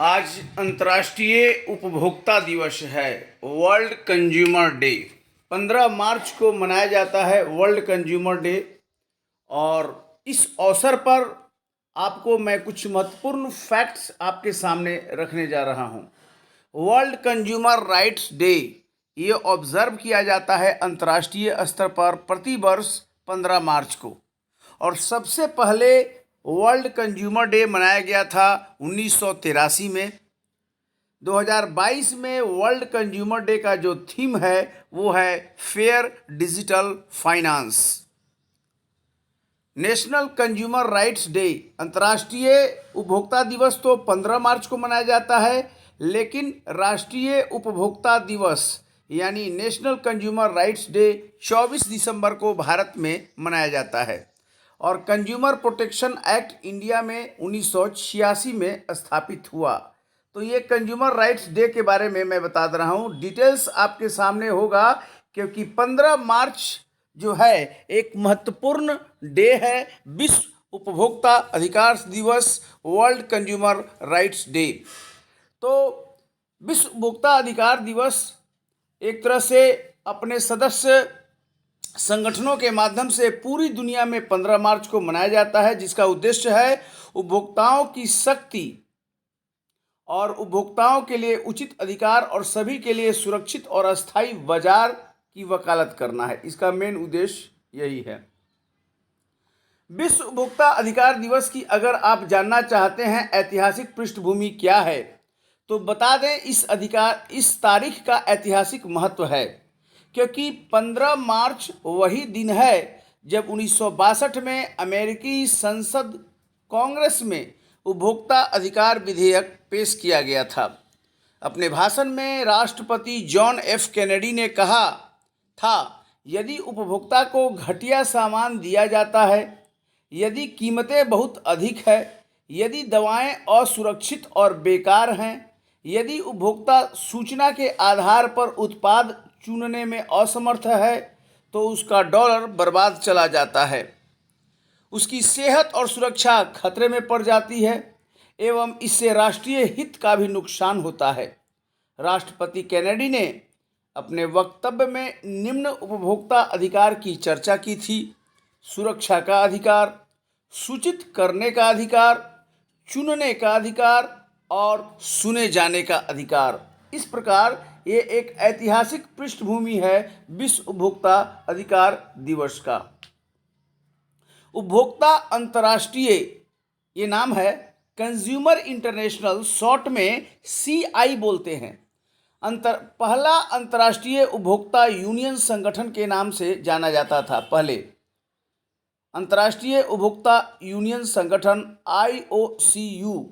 आज अंतर्राष्ट्रीय उपभोक्ता दिवस है, वर्ल्ड कंज्यूमर डे। 15 मार्च को मनाया जाता है वर्ल्ड कंज्यूमर डे। और इस अवसर पर आपको मैं कुछ महत्वपूर्ण फैक्ट्स आपके सामने रखने जा रहा हूं। वर्ल्ड कंज्यूमर राइट्स डे ये ऑब्जर्व किया जाता है अंतर्राष्ट्रीय स्तर पर प्रति वर्ष 15 मार्च को। और सबसे पहले वर्ल्ड कंज्यूमर डे मनाया गया था 1983 में। 2022 में वर्ल्ड कंज्यूमर डे का जो थीम है वो है fair digital finance. National consumer rights day, अंतर्राष्ट्रीय उपभोक्ता दिवस तो 15 मार्च को मनाया जाता है, लेकिन राष्ट्रीय उपभोक्ता दिवस यानी नेशनल कंज्यूमर राइट्स डे 24 दिसंबर को भारत में मनाया जाता है। और कंज्यूमर प्रोटेक्शन एक्ट इंडिया में 1986 में स्थापित हुआ। तो ये कंज्यूमर राइट्स डे के बारे में मैं बता रहा हूँ। डिटेल्स आपके सामने होगा, क्योंकि 15 मार्च जो है एक महत्वपूर्ण डे है, विश्व उपभोक्ता अधिकार दिवस, वर्ल्ड कंज्यूमर राइट्स डे। तो विश्व उपभोक्ता अधिकार दिवस एक तरह से अपने सदस्य संगठनों के माध्यम से पूरी दुनिया में 15 मार्च को मनाया जाता है, जिसका उद्देश्य है उपभोक्ताओं की शक्ति और उपभोक्ताओं के लिए उचित अधिकार और सभी के लिए सुरक्षित और अस्थायी बाजार की वकालत करना है। इसका मेन उद्देश्य यही है। विश्व उपभोक्ता अधिकार दिवस की अगर आप जानना चाहते हैं ऐतिहासिक पृष्ठभूमि क्या है, तो बता दें इस तारीख का ऐतिहासिक महत्व है, क्योंकि 15 मार्च वही दिन है जब 1962 में अमेरिकी संसद कांग्रेस में उपभोक्ता अधिकार विधेयक पेश किया गया था। अपने भाषण में राष्ट्रपति जॉन एफ कैनेडी ने कहा था, यदि उपभोक्ता को घटिया सामान दिया जाता है, यदि कीमतें बहुत अधिक है, यदि दवाएं असुरक्षित और बेकार हैं, यदि उपभोक्ता सूचना के आधार पर उत्पाद चुनने में असमर्थ है, तो उसका डॉलर बर्बाद चला जाता है, उसकी सेहत और सुरक्षा खतरे में पड़ जाती है एवं इससे राष्ट्रीय हित का भी नुकसान होता है। राष्ट्रपति कैनेडी ने अपने वक्तव्य में निम्न उपभोक्ता अधिकार की चर्चा की थी: सुरक्षा का अधिकार, सूचित करने का अधिकार, चुनने का अधिकार और सुने जाने का अधिकार। इस प्रकार ये एक ऐतिहासिक पृष्ठभूमि है विश्व उपभोक्ता अधिकार दिवस का। उपभोक्ता अंतर्राष्ट्रीय ये नाम है, कंज्यूमर इंटरनेशनल शॉर्ट में CI बोलते हैं। पहला अंतर्राष्ट्रीय उपभोक्ता यूनियन संगठन के नाम से जाना जाता था। पहले अंतर्राष्ट्रीय उपभोक्ता यूनियन संगठन IOCU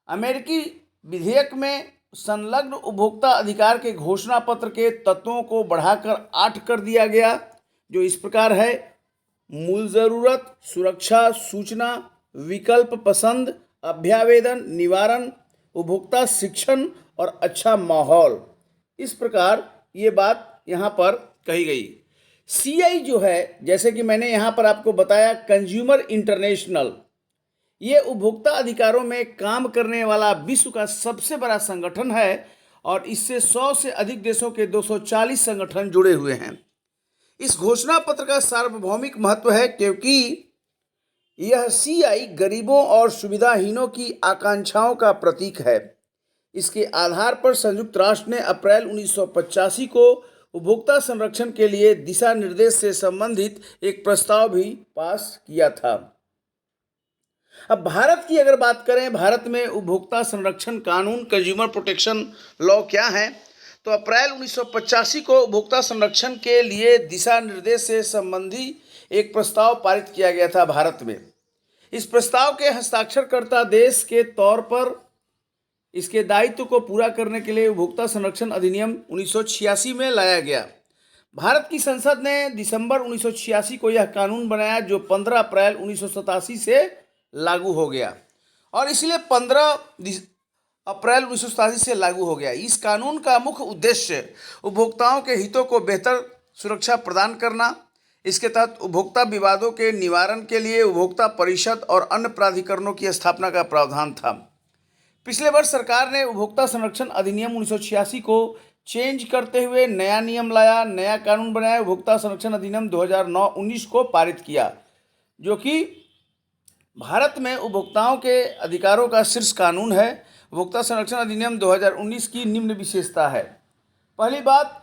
अमेरिकी विधेयक में संलग्न उपभोक्ता अधिकार के घोषणा पत्र के तत्वों को बढ़ाकर 8 कर दिया गया, जो इस प्रकार है: मूल ज़रूरत, सुरक्षा, सूचना, विकल्प पसंद, अभ्यावेदन, निवारण, उपभोक्ता शिक्षण और अच्छा माहौल। इस प्रकार ये बात यहाँ पर कही गई। CI जो है, जैसे कि मैंने यहाँ पर आपको बताया, कंज्यूमर इंटरनेशनल, ये उपभोक्ता अधिकारों में काम करने वाला विश्व का सबसे बड़ा संगठन है और इससे 100 से अधिक देशों के 240 संगठन जुड़े हुए हैं। इस घोषणा पत्र का सार्वभौमिक महत्व है, क्योंकि यह CI गरीबों और सुविधाहीनों की आकांक्षाओं का प्रतीक है। इसके आधार पर संयुक्त राष्ट्र ने अप्रैल 1985 को उपभोक्ता संरक्षण के लिए दिशा निर्देश से संबंधित एक प्रस्ताव भी पास किया था। अब भारत की अगर बात करें, भारत में उपभोक्ता संरक्षण कानून, कंज्यूमर प्रोटेक्शन लॉ क्या है, तो अप्रैल 1985 को उपभोक्ता संरक्षण के लिए दिशा निर्देश से संबंधी एक प्रस्ताव पारित किया गया था भारत में। इस प्रस्ताव के हस्ताक्षरकर्ता देश के तौर पर इसके दायित्व को पूरा करने के लिए उपभोक्ता संरक्षण अधिनियम 1986 में लाया गया। भारत की संसद ने दिसंबर 1986 को यह कानून बनाया, जो 15 अप्रैल 1987 से लागू हो गया और इसलिए 15 अप्रैल 1987 से लागू हो गया। इस कानून का मुख्य उद्देश्य उपभोक्ताओं के हितों को बेहतर सुरक्षा प्रदान करना। इसके तहत उपभोक्ता विवादों के निवारण के लिए उपभोक्ता परिषद और अन्य प्राधिकरणों की स्थापना का प्रावधान था। पिछले वर्ष सरकार ने उपभोक्ता संरक्षण अधिनियम 1986 को चेंज करते हुए नया नियम लाया, नया कानून बनाया, उपभोक्ता संरक्षण अधिनियम 2009-19 को पारित किया, जो कि भारत में उपभोक्ताओं के अधिकारों का शीर्ष कानून है। उपभोक्ता संरक्षण अधिनियम 2019 की निम्न विशेषता है। पहली बात,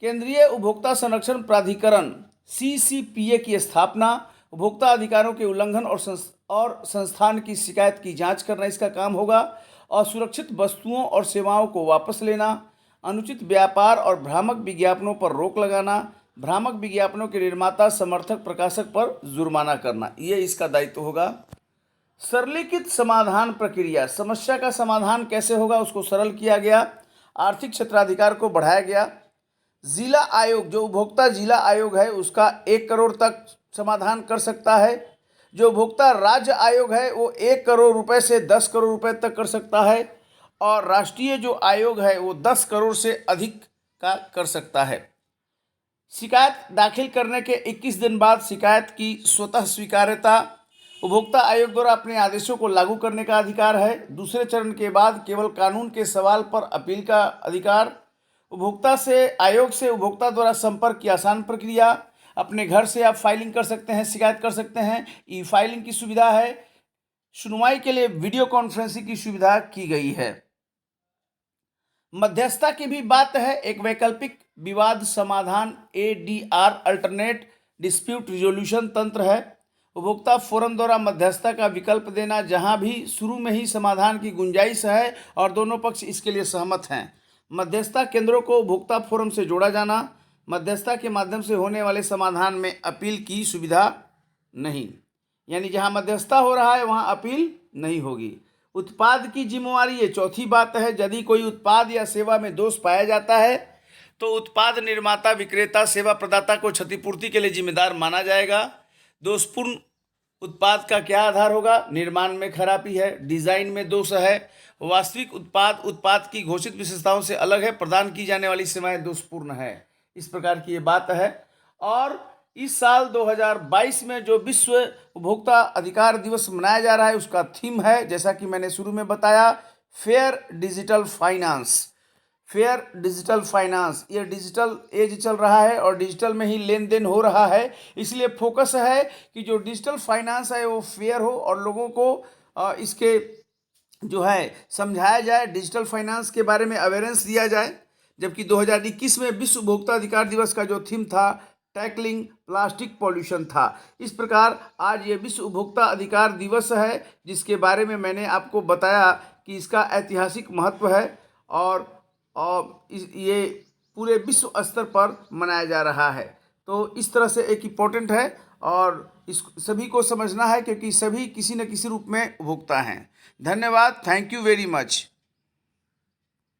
केंद्रीय उपभोक्ता संरक्षण प्राधिकरण CCPA की स्थापना, उपभोक्ता अधिकारों के उल्लंघन और संस्थान की शिकायत की जांच करना इसका काम होगा। असुरक्षित वस्तुओं और सेवाओं को वापस लेना, अनुचित व्यापार और भ्रामक विज्ञापनों पर रोक लगाना, भ्रामक विज्ञापनों के निर्माता, समर्थक, प्रकाशक पर जुर्माना करना, ये इसका दायित्व होगा। सरलीकृत समाधान प्रक्रिया, समस्या का समाधान कैसे होगा उसको सरल किया गया। आर्थिक क्षेत्राधिकार को बढ़ाया गया। जिला आयोग, जो उपभोक्ता जिला आयोग है उसका 1 करोड़ तक समाधान कर सकता है। जो उपभोक्ता राज्य आयोग है वो 1 करोड़ रुपए से 10 करोड़ रुपए तक कर सकता है, और राष्ट्रीय जो आयोग है वो 10 करोड़ से अधिक का कर सकता है। शिकायत दाखिल करने के 21 दिन बाद शिकायत की स्वतः स्वीकार्यता, उपभोक्ता आयोग द्वारा अपने आदेशों को लागू करने का अधिकार है। दूसरे चरण के बाद केवल कानून के सवाल पर अपील का अधिकार, उपभोक्ता से आयोग से उपभोक्ता द्वारा संपर्क की आसान प्रक्रिया, अपने घर से आप फाइलिंग कर सकते हैं, शिकायत कर सकते हैं। ई फाइलिंग की सुविधा है। सुनवाई के लिए वीडियो कॉन्फ्रेंसिंग की सुविधा की गई है। मध्यस्थता की भी बात है। एक वैकल्पिक विवाद समाधान ADR अल्टरनेट डिस्प्यूट रिजोल्यूशन तंत्र है। उपभोक्ता फोरम द्वारा मध्यस्थता का विकल्प देना, जहां भी शुरू में ही समाधान की गुंजाइश है और दोनों पक्ष इसके लिए सहमत हैं। मध्यस्थता केंद्रों को उपभोक्ता फोरम से जोड़ा जाना। मध्यस्थता के माध्यम से होने वाले समाधान में अपील की सुविधा नहीं, यानी जहां मध्यस्थता हो रहा है वहां अपील नहीं होगी। उत्पाद की जिम्मेवारी, ये चौथी बात है। यदि कोई उत्पाद या सेवा में दोष पाया जाता है तो उत्पाद निर्माता, विक्रेता, सेवा प्रदाता को क्षतिपूर्ति के लिए जिम्मेदार माना जाएगा। दोषपूर्ण उत्पाद का क्या आधार होगा? निर्माण में खराबी है, डिजाइन में दोष है, वास्तविक उत्पाद की घोषित विशेषताओं से अलग है, प्रदान की जाने वाली सेवाएं दोषपूर्ण है। इस प्रकार की ये बात है। और इस साल 2022 में जो विश्व उपभोक्ता अधिकार दिवस मनाया जा रहा है उसका थीम है, जैसा कि मैंने शुरू में बताया, fair digital finance. Fair digital finance, ये डिजिटल एज चल रहा है और डिजिटल में ही लेन देन हो रहा है, इसलिए फोकस है कि जो डिजिटल फाइनेंस है वो फेयर हो और लोगों को इसके जो है समझाया जाए, डिजिटल फाइनेंस के बारे में अवेयरनेस दिया जाए। जबकि 2021 में विश्व उपभोक्ता अधिकार दिवस का जो थीम था टैकलिंग प्लास्टिक पॉल्यूशन था। इस प्रकार आज ये विश्व उपभोक्ता अधिकार दिवस है, जिसके बारे में मैंने आपको बताया कि इसका ऐतिहासिक महत्व है और ये पूरे विश्व स्तर पर मनाया जा रहा है। तो इस तरह से एक इम्पोर्टेंट है और इस सभी को समझना है, क्योंकि सभी किसी न किसी रूप में उपभोक्ता हैं। धन्यवाद। Thank you very much.